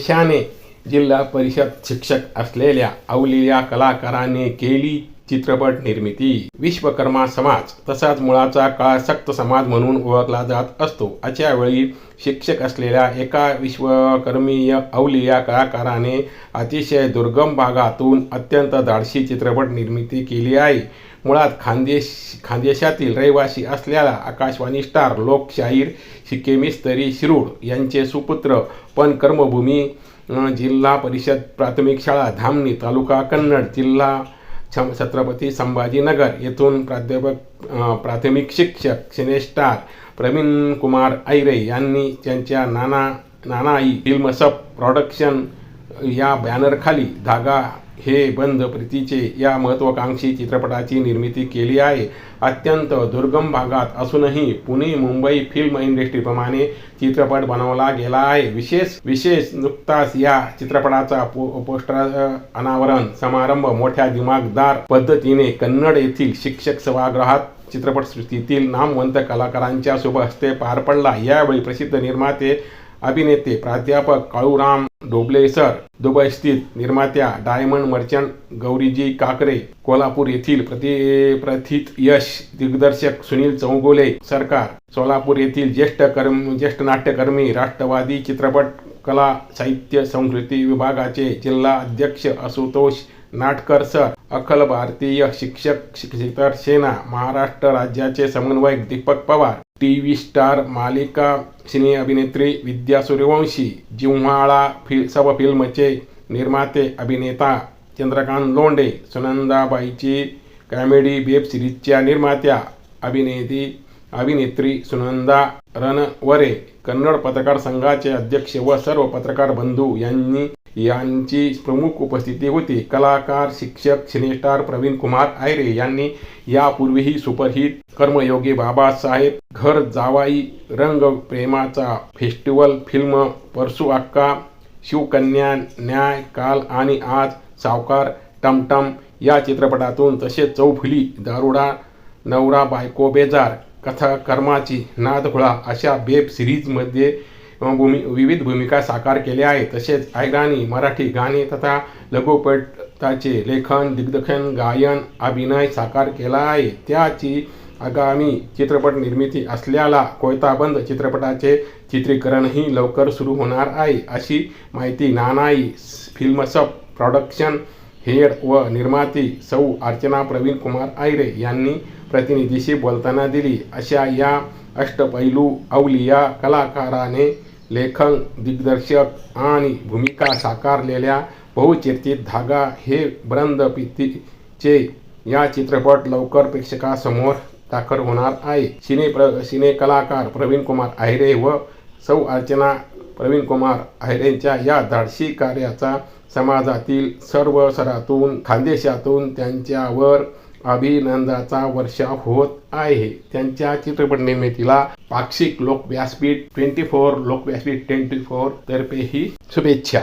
पेशाने जिल्हा परिषद शिक्षक असलेल्या अवलिया कलाकाराने केली चित्रपट निर्मिती। विश्वकर्मा समाज तसाच मुळाचा काळासक्त समाज म्हणून ओळखला जात असतो। अशा वेळी शिक्षक असलेल्या एका विश्वकर्मीय अवलिया कलाकाराने अतिशय दुर्गम भागातून अत्यंत धाडसी चित्रपट निर्मिती केली आहे। मुळात खानदेशातील रहिवासी असलेला आकाशवाणी स्टार लोकशाहीर शिक्केमिस्त्री शिरूड यांचे सुपुत्र, पण कर्मभूमी जिल्हा परिषद प्राथमिक शाळा धामणी, तालुका कन्नड, जिल्हा छत्रपती संभाजीनगर येथून प्राथमिक शिक्षक सिनेस्टार प्रवीण कुमार ऐरे यांनी त्यांच्या नानाई फिल्मसप प्रोडक्शन या बॅनरखाली धागा हे बंद प्रीतीचे या महत्त्वाकांक्षी चित्रपटाची निर्मिती केली आहे। अत्यंत दुर्गम भागात असूनही पुणे मुंबई फिल्म इंडस्ट्रीप्रमाणे चित्रपट बनवला गेला आहे। विशेष नुकताच या चित्रपटाचा पोस्टर अनावरण समारंभ मोठ्या दिमागदार पद्धतीने कन्नड येथील शिक्षक सभागृहात चित्रपटसृष्टीतील नामवंत कलाकारांच्या शुभ हस्ते पार पडला। यावेळी प्रसिद्ध निर्माते, अभिनेते प्राध्यापक काळूराम ढोबळे सर, दुबई स्थित निर्मात्या डायमंड मर्चंट गौरीजी काकरे, कोल्हापूर येथील प्रथित यश दिग्दर्शक सुनील चौगुले सरकार, सोलापूर येथील ज्येष्ठ नाट्यकर्मी, राष्ट्रवादी चित्रपट कला साहित्य संस्कृती विभागाचे जिल्हा अध्यक्ष आशुतोष नाटकर सर, अखिल भारतीय शिक्षक सेना महाराष्ट्र राज्याचे समन्वयक दीपक पवार, टीव्ही स्टार मालिका सिने अभिनेत्री विद्या सूर्यवंशी, जिव्हाळा सब फिल्मचे निर्माते अभिनेता चंद्रकांत लोंढे, सुनंदाबाईची कॉमेडी वेब सिरीजच्या निर्मात्या अभिनेत्री सुनंदा रणवरे, कन्नड पत्रकार संघाचे अध्यक्ष व सर्व पत्रकार बंधू यांची प्रमुख उपस्थिती होती। कलाकार शिक्षक सिनेस्टार प्रवीण कुमार ऐरे यांनी यापूर्वीही सुपरहिट कर्मयोगी बाबासाहेब, घर जावाई, रंग प्रेमाचा फेस्टिवल फिल्म, परसू अक्का, शिवकन्या, न्याय, काल आणि आज, सावकार, टमटम या चित्रपटातून, तसेच चौफुली, दारुडा, नवरा बायको बेजार, कथा कर्माची, नादखुळा अशा वेब सिरीजमध्ये विविध भूमिका साकार केल्या आहेत। तसेच ऐराणी मराठी गाणे तथा लघुपटाचे लेखन, दिग्दर्शन, गायन, अभिनय साकार केला आहे। त्याची आगामी चित्रपट निर्मिती असलेल्या कोयताबंद चित्रपटाचे चित्रीकरणही लवकर सुरू होणार आहे, अशी माहिती नानाई फिल्मसप प्रोडक्शन हेड व निर्माती सौ अर्चना प्रवीण कुमार ऐरे यांनी प्रतिनिधीशी बोलताना दिली। अशा या अष्टपैलू अवलिया कलाकाराने लेखन, दिग्दर्शक आणि भूमिका साकारलेल्या बहुचर्चित धागा हे बंद प्रीतीचे या चित्रपट लवकर प्रेक्षकांसमोर दाखल होणार आहे। सिने कलाकार प्रवीण कुमार ऐरे व सौ अर्चना प्रवीण कुमार ऐरेंच्या या धाडसी कार्याचा समाजातील सर्व स्तरातून, खानदेशातून त्यांच्यावर अभिनंदनाचा वर्षाव होत आहे। त्यांच्या चित्रपट निर्मितीला पाक्षिक लोकव्यासपीठ 24 तर्फे ही शुभेच्छा।